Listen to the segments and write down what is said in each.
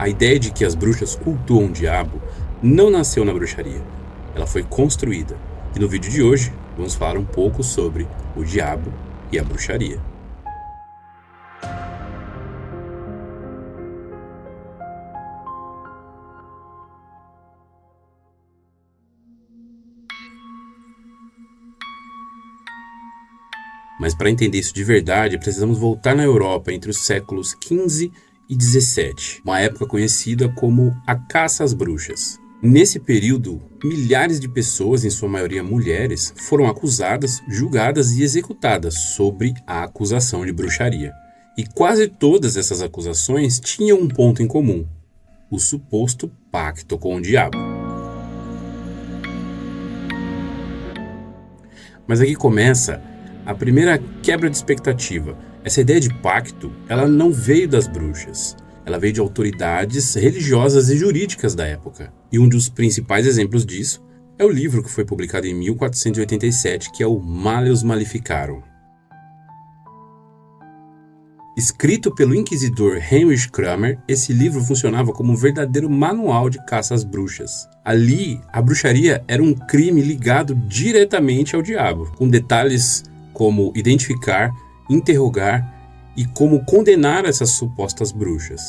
A ideia de que as bruxas cultuam o diabo não nasceu na bruxaria, ela foi construída. E no vídeo de hoje, vamos falar um pouco sobre o diabo e a bruxaria. Mas para entender isso de verdade, precisamos voltar na Europa entre os séculos XV e XVII, uma época conhecida como a caça às bruxas. Nesse período, milhares de pessoas, em sua maioria mulheres, foram acusadas, julgadas e executadas sobre a acusação de bruxaria. E quase todas essas acusações tinham um ponto em comum: o suposto pacto com o diabo. Mas aqui começa a primeira quebra de expectativa. Essa ideia de pacto, ela não veio das bruxas. Ela veio de autoridades religiosas e jurídicas da época. E um dos principais exemplos disso é o livro que foi publicado em 1487, que é o Malleus Maleficarum. Escrito pelo inquisidor Heinrich Kramer, esse livro funcionava como um verdadeiro manual de caça às bruxas. Ali, a bruxaria era um crime ligado diretamente ao diabo, com detalhes como identificar, interrogar e como condenar essas supostas bruxas.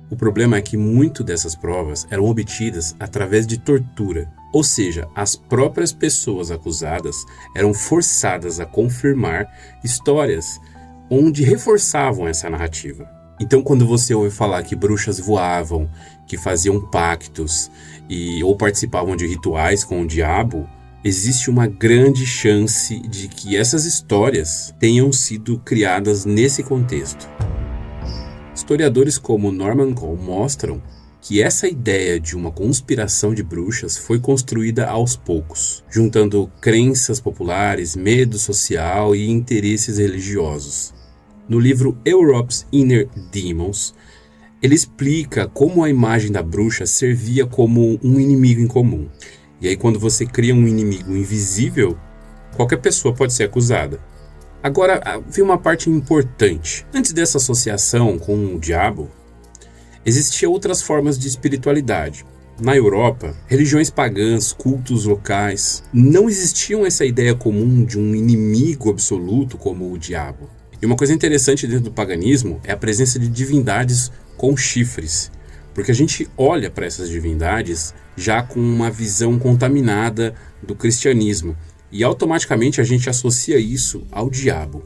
O problema é que muitas dessas provas eram obtidas através de tortura, ou seja, as próprias pessoas acusadas eram forçadas a confirmar histórias onde reforçavam essa narrativa. Então, quando você ouve falar que bruxas voavam, que faziam pactos ou participavam de rituais com o diabo, existe uma grande chance de que essas histórias tenham sido criadas nesse contexto. Historiadores como Norman Cohn mostram que essa ideia de uma conspiração de bruxas foi construída aos poucos, juntando crenças populares, medo social e interesses religiosos. No livro Europe's Inner Demons, ele explica como a imagem da bruxa servia como um inimigo em comum. E aí, quando você cria um inimigo invisível, qualquer pessoa pode ser acusada. Agora, vem uma parte importante. Antes dessa associação com o diabo, existiam outras formas de espiritualidade. Na Europa, religiões pagãs, cultos locais, não existiam essa ideia comum de um inimigo absoluto como o diabo. E uma coisa interessante dentro do paganismo é a presença de divindades com chifres, porque a gente olha para essas divindades já com uma visão contaminada do cristianismo, e automaticamente a gente associa isso ao diabo.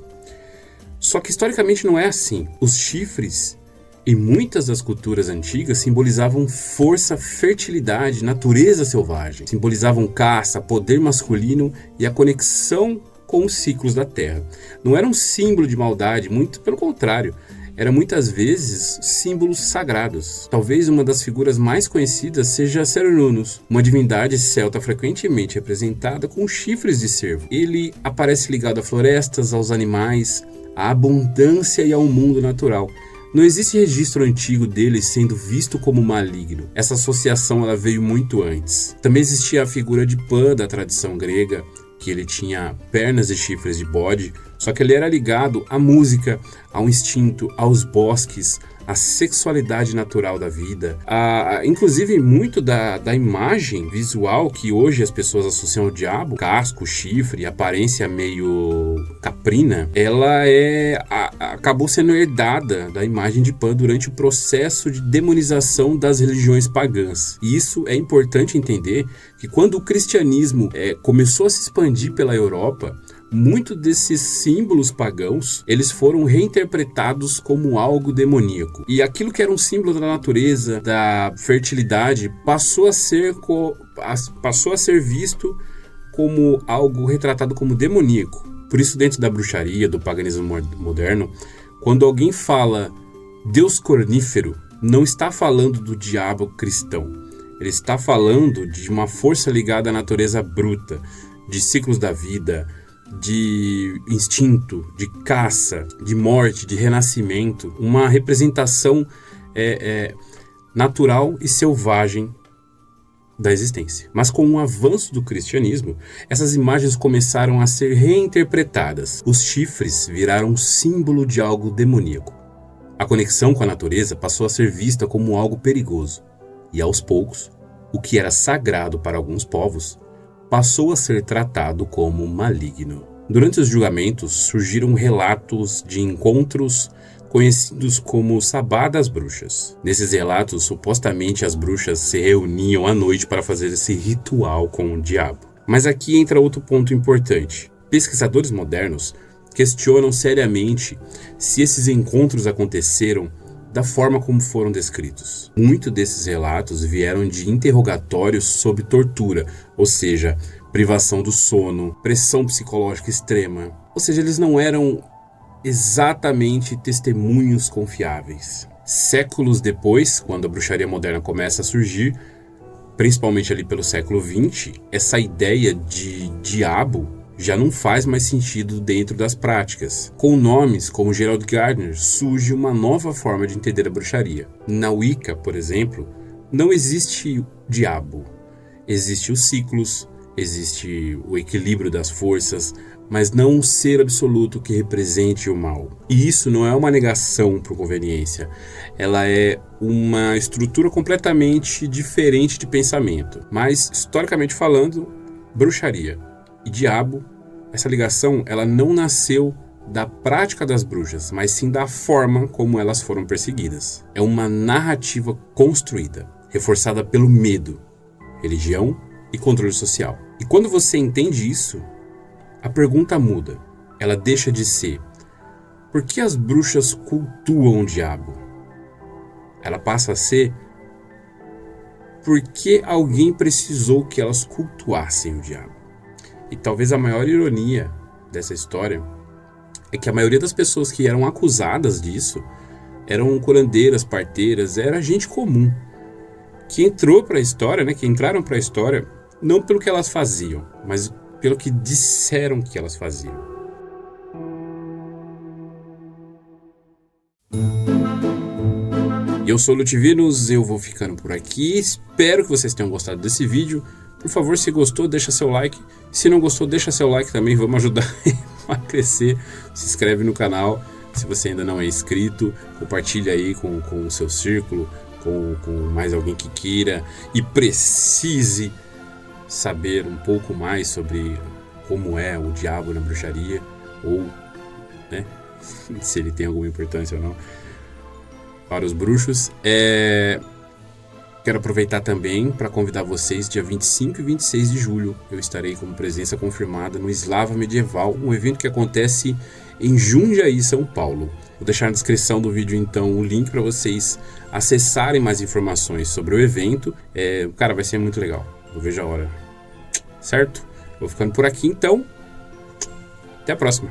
Só que historicamente não é assim. Os chifres, em muitas das culturas antigas, simbolizavam força, fertilidade, natureza selvagem. Simbolizavam caça, poder masculino e a conexão com os ciclos da terra. Não era um símbolo de maldade, muito pelo contrário. Eram muitas vezes símbolos sagrados. Talvez uma das figuras mais conhecidas seja Cernunnos, uma divindade celta frequentemente representada com chifres de cervo. Ele aparece ligado a florestas, aos animais, à abundância e ao mundo natural. Não existe registro antigo dele sendo visto como maligno. Essa associação ela veio muito antes. Também existia a figura de Pan da tradição grega, que ele tinha pernas e chifres de bode, só que ele era ligado à música, ao instinto, aos bosques, à sexualidade natural da vida. Inclusive, muito da imagem visual que hoje as pessoas associam ao diabo, casco, chifre, aparência meio caprina, ela acabou sendo herdada da imagem de Pan durante o processo de demonização das religiões pagãs. E isso é importante entender que quando o cristianismo começou a se expandir pela Europa, muitos desses símbolos pagãos, eles foram reinterpretados como algo demoníaco. E aquilo que era um símbolo da natureza, da fertilidade, passou a ser visto como algo retratado como demoníaco. Por isso, dentro da bruxaria, do paganismo moderno, quando alguém fala Deus cornífero, não está falando do diabo cristão. Ele está falando de uma força ligada à natureza bruta, de ciclos da vida, de instinto, de caça, de morte, de renascimento, uma representação natural e selvagem da existência. Mas com o avanço do cristianismo, essas imagens começaram a ser reinterpretadas. Os chifres viraram símbolo de algo demoníaco. A conexão com a natureza passou a ser vista como algo perigoso. E aos poucos, o que era sagrado para alguns povos passou a ser tratado como maligno. Durante os julgamentos, surgiram relatos de encontros conhecidos como Sabá das Bruxas. Nesses relatos, supostamente as bruxas se reuniam à noite para fazer esse ritual com o diabo. Mas aqui entra outro ponto importante. Pesquisadores modernos questionam seriamente se esses encontros aconteceram da forma como foram descritos. Muitos desses relatos vieram de interrogatórios sob tortura, ou seja, privação do sono, pressão psicológica extrema. Ou seja, eles não eram exatamente testemunhos confiáveis. Séculos depois, quando a bruxaria moderna começa a surgir, principalmente ali pelo século XX, essa ideia de diabo já não faz mais sentido dentro das práticas. Com nomes como Gerald Gardner, surge uma nova forma de entender a bruxaria. Na Wicca, por exemplo, não existe diabo. Existem os ciclos, existe o equilíbrio das forças, mas não um ser absoluto que represente o mal. E isso não é uma negação por conveniência. Ela é uma estrutura completamente diferente de pensamento. Mas, historicamente falando, bruxaria e diabo, essa ligação, ela não nasceu da prática das bruxas, mas sim da forma como elas foram perseguidas. É uma narrativa construída, reforçada pelo medo, religião e controle social. E quando você entende isso, a pergunta muda. Ela deixa de ser: por que as bruxas cultuam o diabo? Ela passa a ser: por que alguém precisou que elas cultuassem o diabo? E talvez a maior ironia dessa história é que a maioria das pessoas que eram acusadas disso eram curandeiras, parteiras, era gente comum que entrou para a história, né? Que entraram para a história não pelo que elas faziam, mas pelo que disseram que elas faziam. Eu sou o Lutivinus, eu vou ficando por aqui. Espero que vocês tenham gostado desse vídeo. Por favor, se gostou, deixa seu like. Se não gostou, deixa seu like também. Vamos ajudar a crescer. Se inscreve no canal. Se você ainda não é inscrito, compartilha aí com o seu círculo, com mais alguém que queira e precise saber um pouco mais sobre como é o diabo na bruxaria, ou, né, se ele tem alguma importância ou não para os bruxos. Quero aproveitar também para convidar vocês, dia 25 e 26 de julho, eu estarei como presença confirmada no Eslava Medieval, um evento que acontece em Jundiaí, São Paulo. Vou deixar na descrição do vídeo, então, o link para vocês acessarem mais informações sobre o evento. Cara, vai ser muito legal. Eu vejo a hora. Certo? Vou ficando por aqui, então. Até a próxima.